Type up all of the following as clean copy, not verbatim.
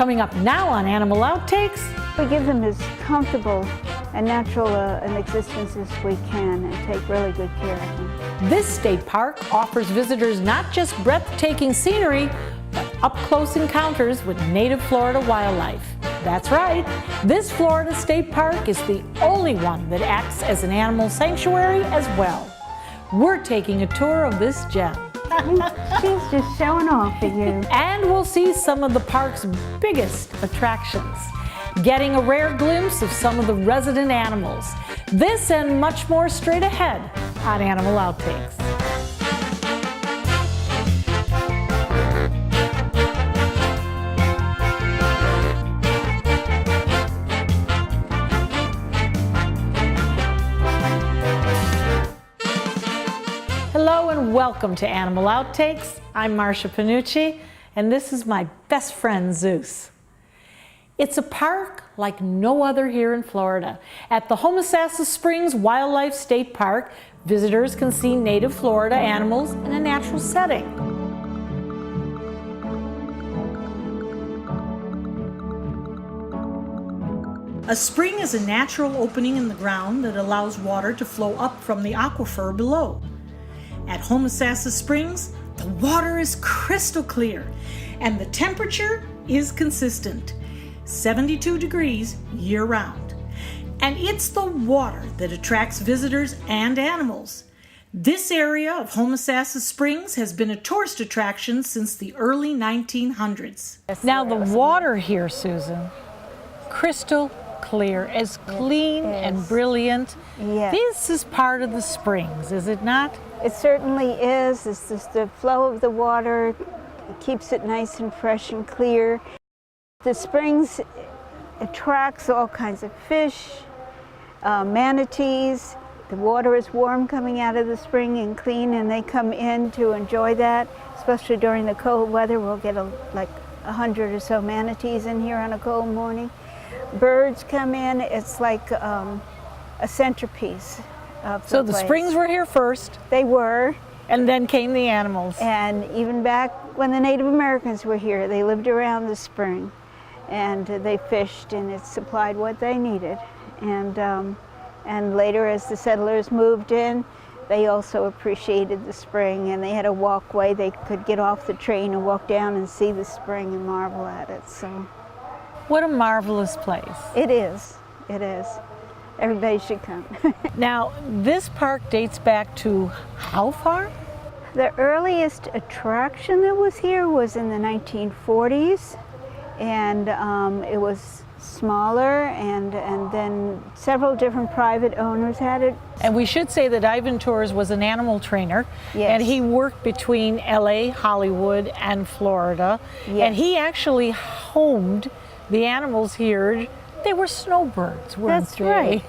Coming up now on Animal Outtakes. We give them as comfortable and natural an existence as we can and take really good care of them. This state park offers visitors not just breathtaking scenery, but up-close encounters with native Florida wildlife. That's right, this Florida State Park is the only one that acts as an animal sanctuary as well. We're taking a tour of this gem. She's just showing off for you. And we'll see some of the park's biggest attractions, getting a rare glimpse of some of the resident animals. This and much more straight ahead on Animal Outtakes. Hello and welcome to Animal Outtakes. I'm Marcia Panucci, and this is my best friend, Zeus. It's a park like no other here in Florida. At the Homosassa Springs Wildlife State Park, visitors can see native Florida animals in a natural setting. A spring is a natural opening in the ground that allows water to flow up from the aquifer below. At Homosassa Springs, the water is crystal clear and the temperature is consistent, 72 degrees year-round. And it's the water that attracts visitors and animals. This area of Homosassa Springs has been a tourist attraction since the early 1900s. Now the water here, Susan, crystal clear, as clean and brilliant. Yes. This is part of the springs, is it not? It certainly is. It's just the flow of the water keeps it nice and fresh and clear. The springs attracts all kinds of fish, manatees. The water is warm coming out of the spring and clean, and they come in to enjoy that, especially during the cold weather. We'll get like 100 or so manatees in here on a cold morning. Birds come in. It's like a centerpiece. So the springs were here first. They were. And then came the animals. And even back when the Native Americans were here, they lived around the spring and they fished, and it supplied what they needed. And later, as the settlers moved in, they also appreciated the spring, and they had a walkway. They could get off the train and walk down and see the spring and marvel at it. So, what a marvelous place. It is. It is. Everybody should come. Now, this park dates back to how far? The earliest attraction that was here was in the 1940s, and it was smaller, and then several different private owners had it. And we should say that Ivan Tours was an animal trainer, yes. And he worked between LA, Hollywood, and Florida, yes. And he actually homed the animals here. They were snowbirds, weren't That's they? right.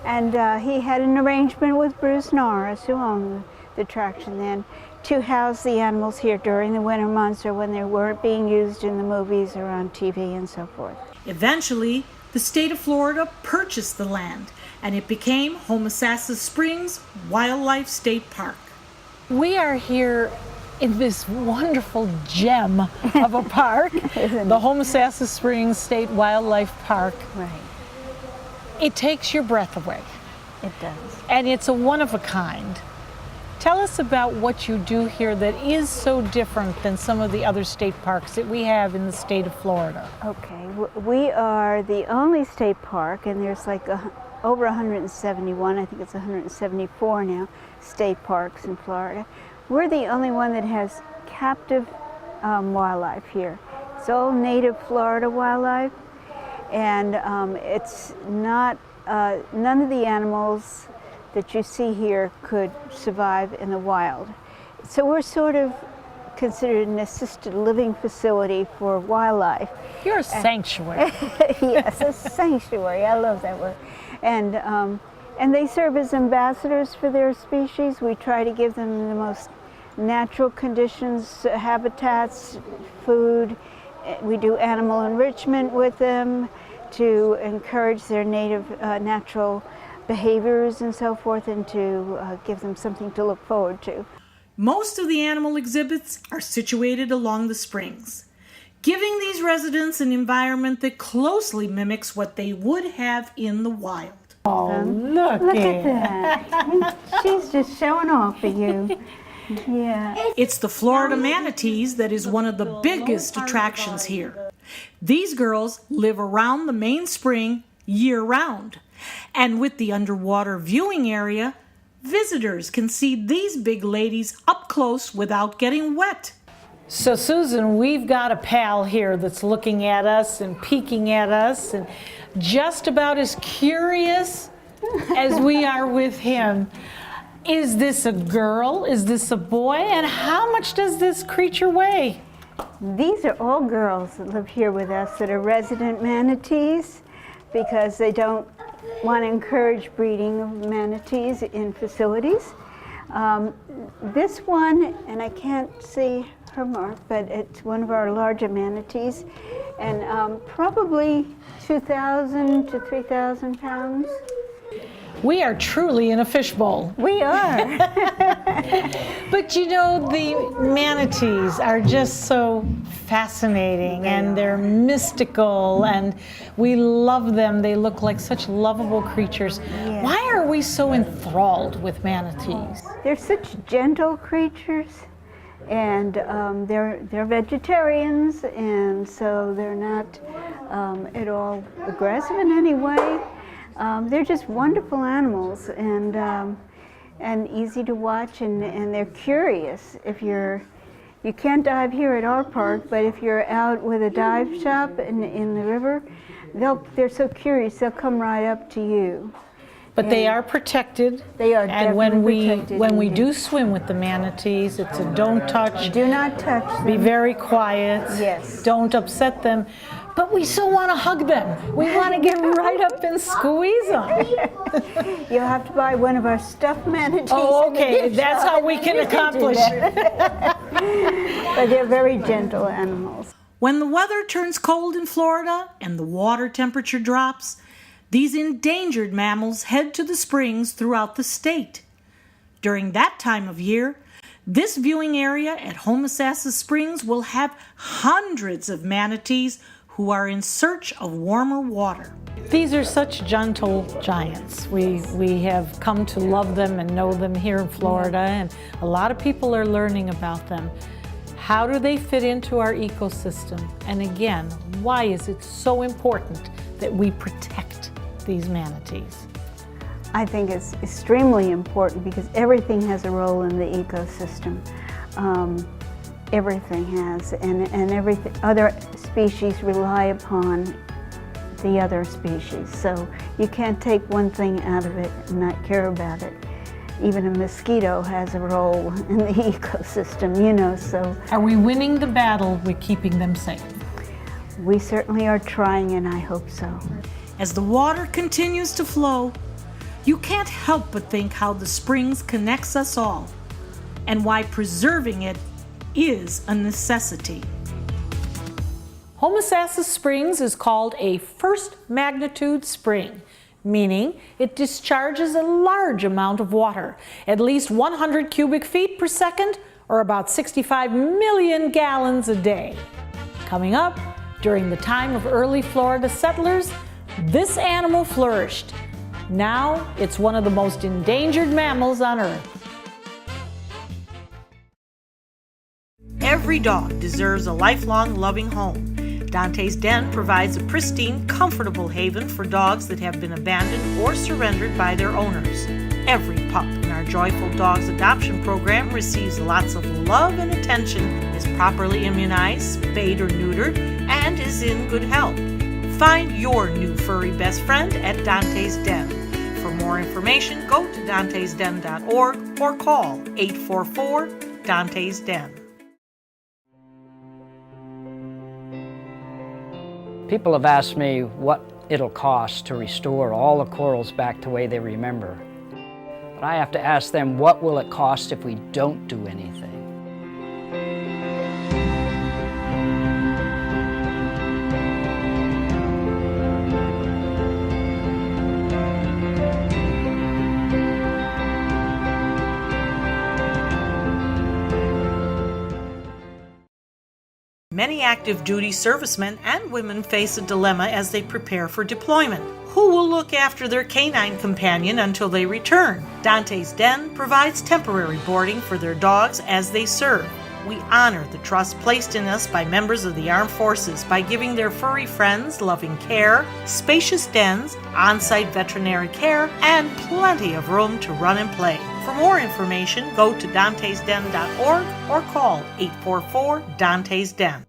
And he had an arrangement with Bruce Norris, who owned the attraction then, to house the animals here during the winter months or when they weren't being used in the movies or on TV and so forth. Eventually, the state of Florida purchased the land, and it became Homosassa Springs Wildlife State Park. We are here in this wonderful gem of a park, the Homosassa Springs State Wildlife Park. Right. It takes your breath away. It does. And it's a one of a kind. Tell us about what you do here that is so different than some of the other state parks that we have in the state of Florida. Okay, we are the only state park, and there's like over 171, I think it's 174 now, state parks in Florida. We're the only one that has captive wildlife here. It's all native Florida wildlife, and it's not, none of the animals that you see here could survive in the wild. So we're sort of considered an assisted living facility for wildlife. You're a sanctuary. Yes, a sanctuary. I love that word. And they serve as ambassadors for their species. We try to give them the most natural conditions, habitats, food. We do animal enrichment with them to encourage their native natural behaviors and so forth, and to give them something to look forward to. Most of the animal exhibits are situated along the springs. giving these residents an environment that closely mimics what they would have in the wild. Oh, look at that. She's just showing off for you. Yeah. It's the Florida manatees that is one of the biggest attractions here. These girls live around the main spring year-round. And with the underwater viewing area, visitors can see these big ladies up close without getting wet. So Susan, we've got a pal here that's looking at us and peeking at us and just about as curious as we are with him. Is this a girl? Is this a boy? And how much does this creature weigh? These are all girls that live here with us that are resident manatees because they don't want to encourage breeding of manatees in facilities. This one, and I can't see her mark, but it's one of our larger manatees, and probably 2,000 to 3,000 pounds. We are truly in a fishbowl. We are. But you know, the manatees are just so fascinating and they're mystical and we love them. They look like such lovable creatures. Yeah. Why are we so enthralled with manatees? They're such gentle creatures, and they're vegetarians, and so they're not at all aggressive in any way. They're just wonderful animals, and easy to watch, and they're curious. You can't dive here at our park, but if you're out with a dive shop in the river, they're so curious, they'll come right up to you. But they are protected. They are and when definitely protected. we do swim with the manatees, it's a don't touch. Do not touch them. Be very quiet. Yes. Don't upset them. But we still want to hug them. We want to get right up and squeeze them. You'll have to buy one of our stuffed manatees. Oh, okay. That's how we can accomplish it. But they're very gentle animals. When the weather turns cold in Florida and the water temperature drops, these endangered mammals head to the springs throughout the state. During that time of year, this viewing area at Homosassa Springs will have hundreds of manatees who are in search of warmer water. These are such gentle giants. We have come to love them and know them here in Florida, and a lot of people are learning about them. How do they fit into our ecosystem? And again, why is it so important that we protect these manatees? I think it's extremely important because everything has a role in the ecosystem. Everything has, and everything, other species rely upon the other species. So you can't take one thing out of it and not care about it. Even a mosquito has a role in the ecosystem, you know, so. Are we winning the battle with keeping them safe? We certainly are trying, and I hope so. As the water continues to flow, you can't help but think how the springs connects us all and why preserving it is a necessity. Homosassa Springs is called a first magnitude spring, meaning it discharges a large amount of water, at least 100 cubic feet per second, or about 65 million gallons a day. Coming up, during the time of early Florida settlers, this animal flourished. Now it's one of the most endangered mammals on Earth. Every dog deserves a lifelong loving home. Dante's Den provides a pristine, comfortable haven for dogs that have been abandoned or surrendered by their owners. Every pup in our Joyful Dogs adoption program receives lots of love and attention, is properly immunized, spayed or neutered, and is in good health. Find your new furry best friend at Dante's Den. For more information, go to dantesden.org or call 844-DANTES-DEN. People have asked me what it'll cost to restore all the corals back the way they remember. But I have to ask them, what will it cost if we don't do anything? many active duty servicemen and women face a dilemma as they prepare for deployment. Who will look after their canine companion until they return? Dante's Den provides temporary boarding for their dogs as they serve. We honor the trust placed in us by members of the armed forces by giving their furry friends loving care, spacious dens, on-site veterinary care, and plenty of room to run and play. For more information, go to dantesden.org or call 844-DANTES-DEN.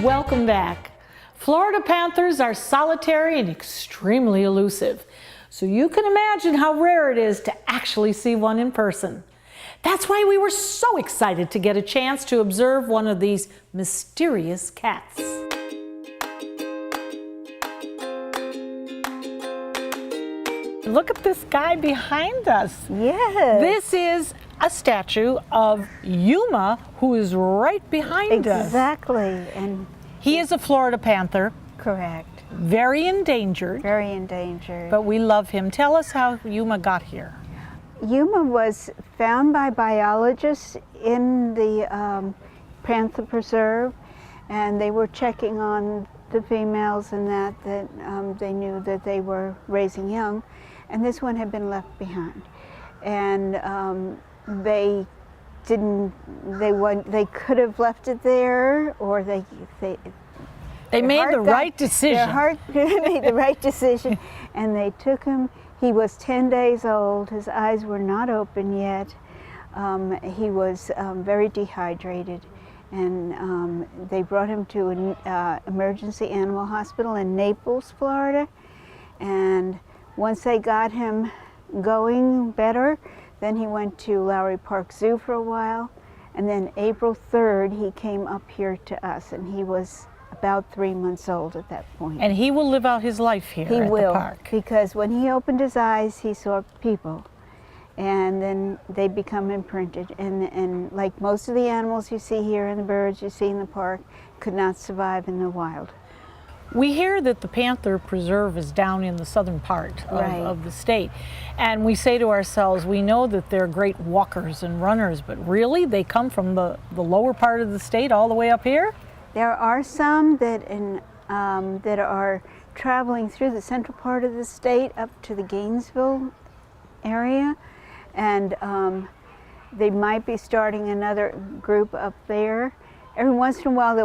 Welcome back. Florida panthers are solitary and extremely elusive, so you can imagine how rare it is to actually see one in person. That's why we were so excited to get a chance to observe one of these mysterious cats. Look at this guy behind us. Yes. This is a statue of Yuma, who is right behind us. Exactly. And He is a Florida panther, correct. very endangered, Very endangered. but we love him. Tell us how Yuma got here. Yuma was found by biologists in the Panther Preserve, and they were checking on the females and that they knew that they were raising young, and this one had been left behind. And they could have left it there, or they made the right decision. Their heart made the right decision, and they took him. He was 10 days old. His eyes were not open yet. He was very dehydrated, and they brought him to an emergency animal hospital in Naples, Florida. And once they got him going better, then he went to Lowry Park Zoo for a while, and then April 3rd he came up here to us, and he was about 3 months old at that point. And he will live out his life here He at will, the park. because when he opened his eyes, he saw people, and then they become imprinted. And like most of the animals you see here and the birds you see in the park, could not survive in the wild. We hear that the Panther Preserve is down in the southern part of the state. And we say to ourselves, we know that they're great walkers and runners, but really they come from the lower part of the state all the way up here? There are some that that are traveling through the central part of the state up to the Gainesville area, and they might be starting another group up there. Every once in a while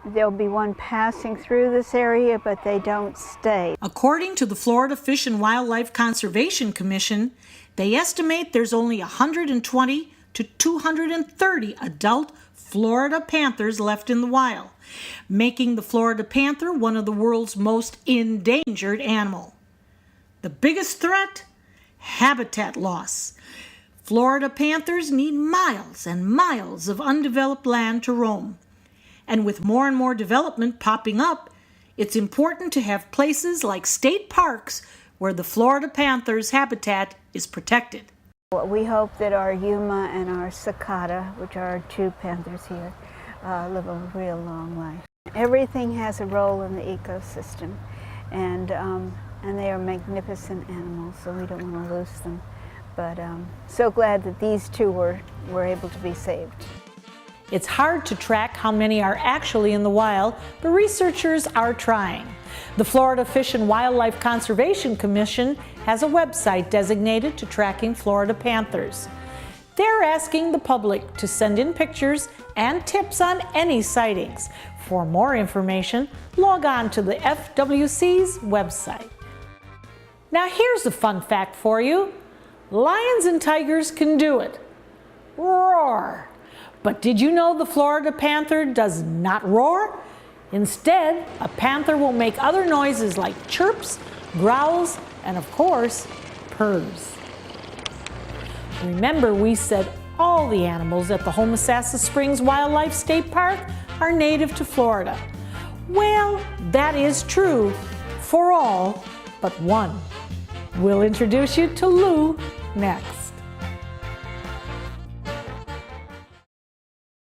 there'll be one passing through this area, but they don't stay. According to the Florida Fish and Wildlife Conservation Commission, they estimate there's only 120 to 230 adult Florida panthers left in the wild, making the Florida panther one of the world's most endangered animals. The biggest threat? Habitat loss. Florida panthers need miles and miles of undeveloped land to roam. And with more and more development popping up, it's important to have places like state parks where the Florida panther's habitat is protected. We hope that our Yuma and our Cicada, which are our two panthers here, live a real long life. Everything has a role in the ecosystem, and they are magnificent animals, so we don't want to lose them. But so glad that these two were able to be saved. It's hard to track how many are actually in the wild, but researchers are trying. The Florida Fish and Wildlife Conservation Commission has a website designated to tracking Florida panthers. They're asking the public to send in pictures and tips on any sightings. For more information, log on to the FWC's website. Now here's a fun fact for you. Lions and tigers can do it. Roar! But did you know the Florida panther does not roar? Instead, a panther will make other noises like chirps, growls, and of course, purrs. Remember, we said all the animals at the Homosassa Springs Wildlife State Park are native to Florida. Well, that is true for all but one. We'll introduce you to Lou next.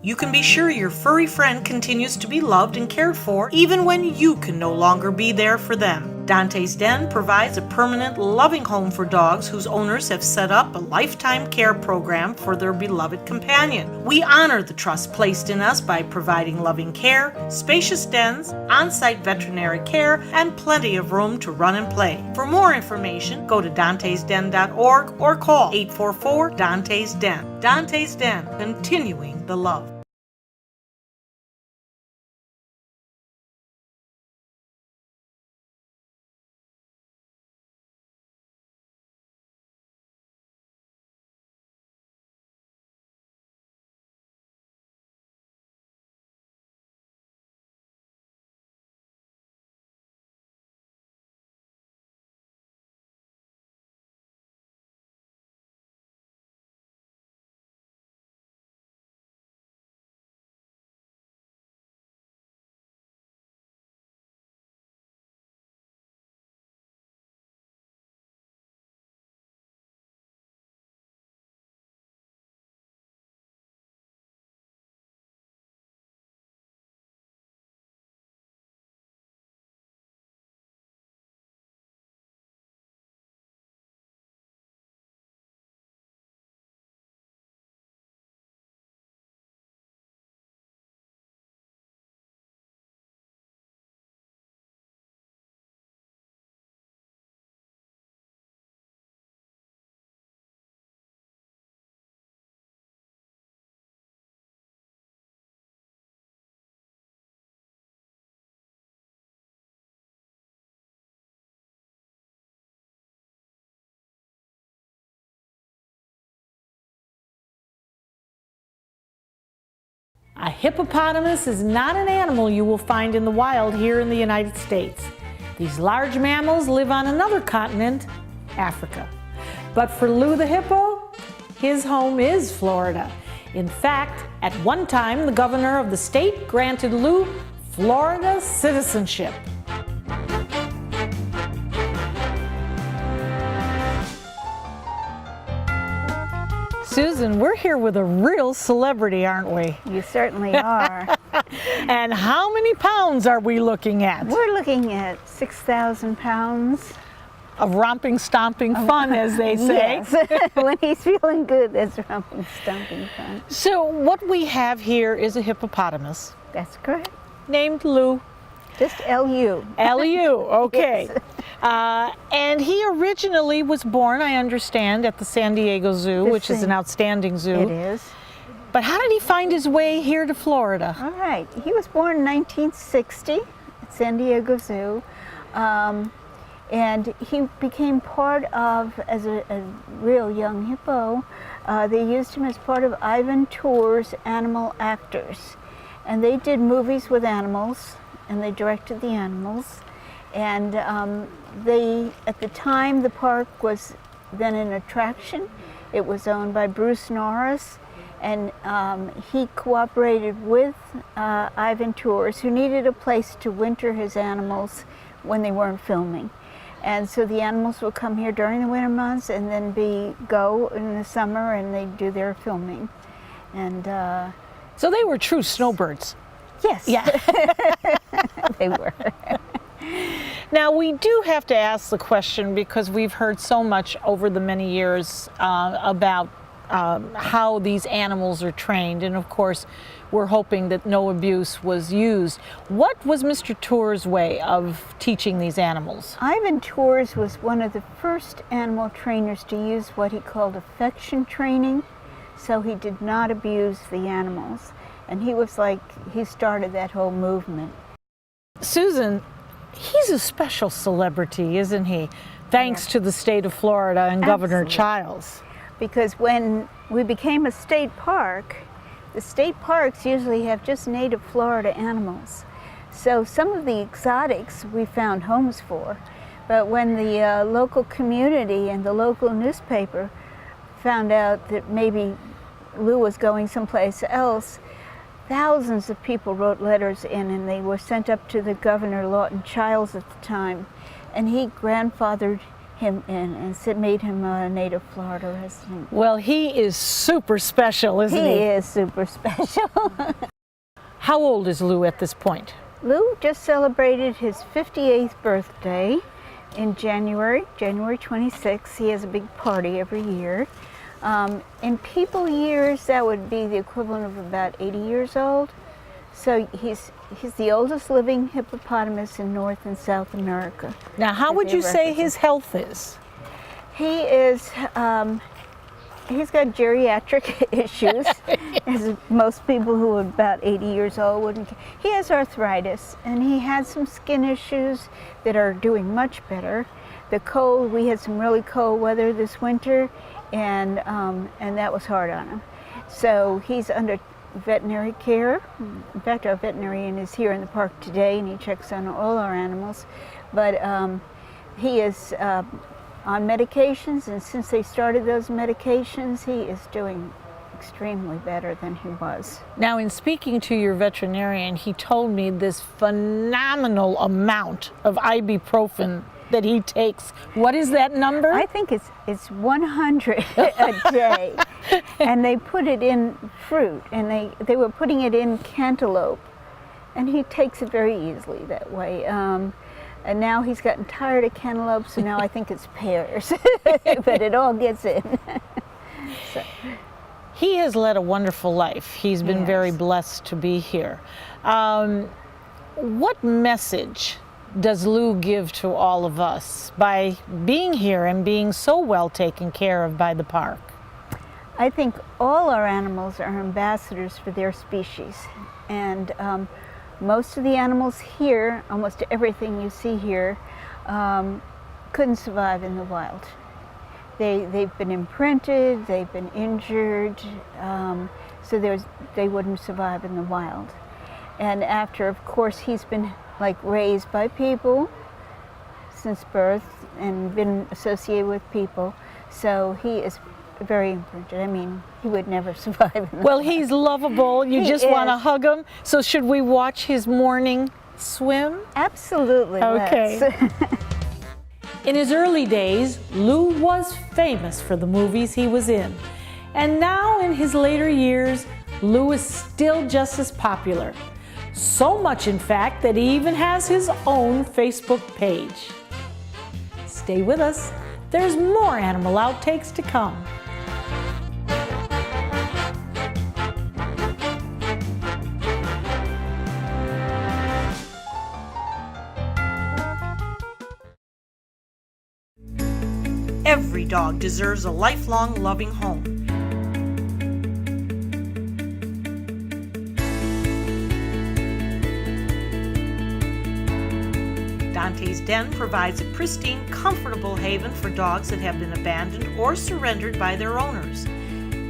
You can be sure your furry friend continues to be loved and cared for even when you can no longer be there for them. Dante's Den provides a permanent, loving home for dogs whose owners have set up a lifetime care program for their beloved companion. We honor the trust placed in us by providing loving care, spacious dens, on-site veterinary care, and plenty of room to run and play. For more information, go to dantesden.org or call 844-DANTES-DEN. Dante's Den, continuing the love. A hippopotamus is not an animal you will find in the wild here in the United States. These large mammals live on another continent, Africa. But for Lou the hippo, his home is Florida. In fact, at one time, the governor of the state granted Lou Florida citizenship. Susan, we're here with a real celebrity, aren't we? You certainly are. And how many pounds are we looking at? We're looking at 6,000 pounds. Of romping, stomping fun, as they say. Yes. When he's feeling good, that's romping, stomping fun. So what we have here is a hippopotamus That's correct. named Lou. Just L-U. L-U, okay. Yes. And he originally was born, I understand, at the San Diego Zoo, which is an outstanding zoo. It is. But how did he find his way here to Florida? All right. He was born in 1960 at San Diego Zoo. And he became part of, as a real young hippo, they used him as part of Ivan Tour's Animal Actors. And they did movies with animals, and they directed the animals. And at the time, the park was then an attraction. It was owned by Bruce Norris, and he cooperated with Ivan Tours, who needed a place to winter his animals when they weren't filming. And so the animals would come here during the winter months and then go in the summer, and they'd do their filming. And So they were true snowbirds. yes, Yeah. they were. Now we do have to ask the question, because we've heard so much over the many years about how these animals are trained, and of course we're hoping that no abuse was used. What was Mr. Tour's way of teaching these animals? Ivan Tours was one of the first animal trainers to use what he called affection training, so he did not abuse the animals. And he started that whole movement. Susan, he's a special celebrity, isn't he? Thanks to the state of Florida and Governor Absolutely. Childs. Because when we became a state park, the state parks usually have just native Florida animals. So some of the exotics we found homes for, but when the local community and the local newspaper found out that maybe Lou was going someplace else, thousands of people wrote letters in, and they were sent up to the Governor Lawton Childs at the time, and he grandfathered him in and made him a native Florida resident. Well, he is super special, isn't he? He is super special. How old is Lou at this point? Lou just celebrated his 58th birthday, in January 26th. He has a big party every year. In people years, that would be the equivalent of about 80 years old. So he's the oldest living hippopotamus in North and South America. Now, how would you say his health is? He is, he's got geriatric issues, as most people who are about 80 years old wouldn't. He has arthritis, and he had some skin issues that are doing much better. The cold, we had some really cold weather this winter, and that was hard on him. So he's under veterinary care. In fact, our veterinarian is here in the park today, and he checks on all our animals. But he is on medications, and since they started those medications, he is doing extremely better than he was. Now, in speaking to your veterinarian, he told me this phenomenal amount of ibuprofen that he takes. What is that number? I think it's 100 a day, and they put it in fruit, and they were putting it in cantaloupe, and he takes it very easily that way. And now he's gotten tired of cantaloupe, so now I think it's pears, but it all gets in. So. He has led a wonderful life. He's been very blessed to be here. What message does Lou give to all of us by being here and being so well taken care of by the park? I think all our animals are ambassadors for their species, and most of the animals here, almost everything you see here, couldn't survive in the wild. They've been imprinted, they've been injured, so they wouldn't survive in the wild. And after, of course, he's been raised by people since birth and been associated with people, so he is very imprinted. I mean, he would never survive in the Well, wild. he's lovable. You just want to hug him. So should we watch his morning swim? Absolutely. Okay. Let's. In his early days, Lou was famous for the movies he was in. And now in his later years, Lou is still just as popular. So much, in fact, that he even has his own Facebook page. Stay with us. There's more animal outtakes to come. Every dog deserves a lifelong loving home. Dante's Den provides a pristine, comfortable haven for dogs that have been abandoned or surrendered by their owners.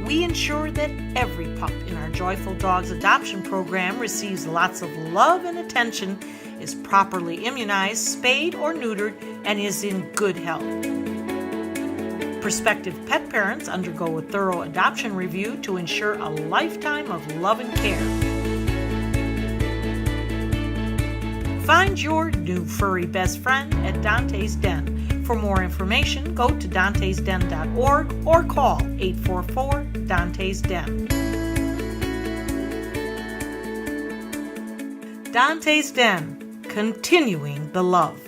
We ensure that every pup in our Joyful Dogs adoption program receives lots of love and attention, is properly immunized, spayed or neutered, and is in good health. Prospective pet parents undergo a thorough adoption review to ensure a lifetime of love and care. Find your new furry best friend at Dante's Den. For more information, go to dantesden.org or call 844-DANTES-DEN. Dante's Den, continuing the love.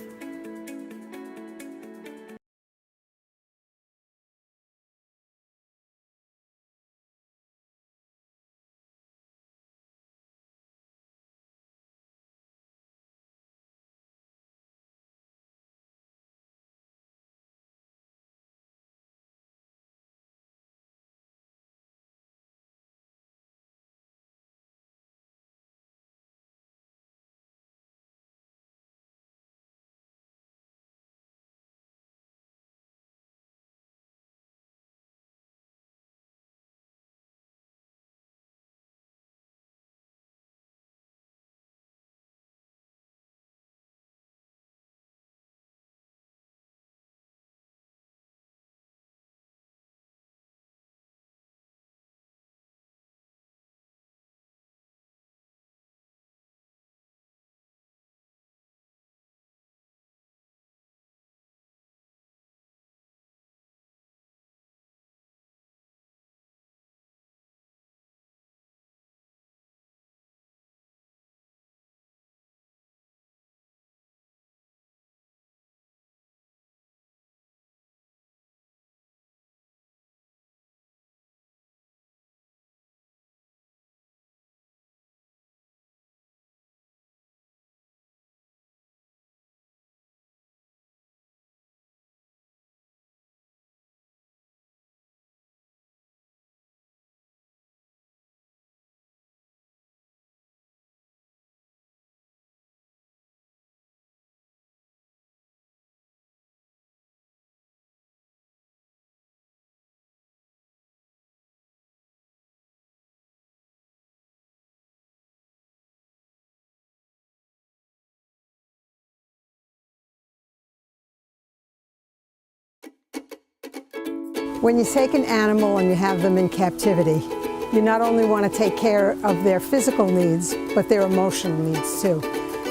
When you take an animal and you have them in captivity, you not only want to take care of their physical needs, but their emotional needs too.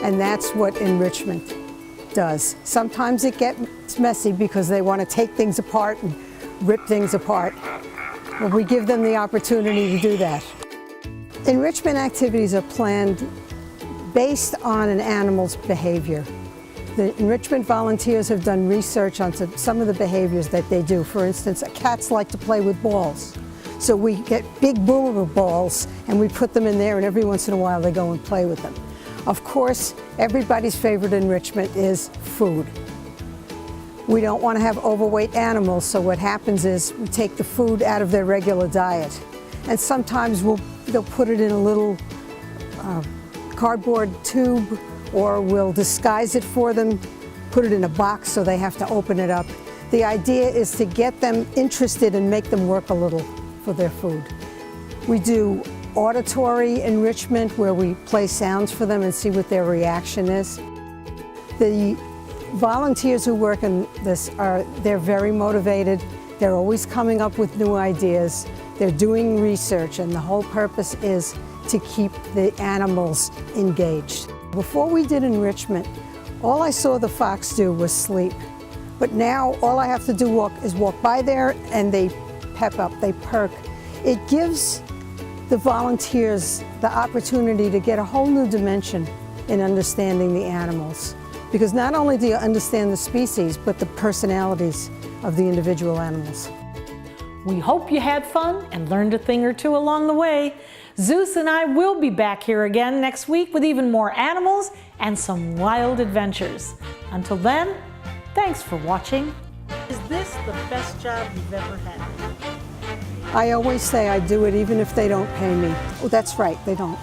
And that's what enrichment does. Sometimes it gets messy because they want to take things apart and rip things apart. But we give them the opportunity to do that. Enrichment activities are planned based on an animal's behavior. The enrichment volunteers have done research on some of the behaviors that they do. For instance, cats like to play with balls. So we get big boomer balls and we put them in there, and every once in a while they go and play with them. Of course, everybody's favorite enrichment is food. We don't want to have overweight animals, so what happens is we take the food out of their regular diet. And sometimes they'll put it in a little cardboard tube, or we'll disguise it for them, put it in a box so they have to open it up. The idea is to get them interested and make them work a little for their food. We do auditory enrichment where we play sounds for them and see what their reaction is. The volunteers who work in this they're very motivated. They're always coming up with new ideas. They're doing research, and the whole purpose is to keep the animals engaged. Before we did enrichment, all I saw the fox do was sleep. But now all I have to do is walk by there and they pep up, they perk. It gives the volunteers the opportunity to get a whole new dimension in understanding the animals. Because not only do you understand the species, but the personalities of the individual animals. We hope you had fun and learned a thing or two along the way. Zeus and I will be back here again next week with even more animals and some wild adventures. Until then, thanks for watching. Is this the best job you've ever had? I always say I do it even if they don't pay me. Oh, that's right, they don't.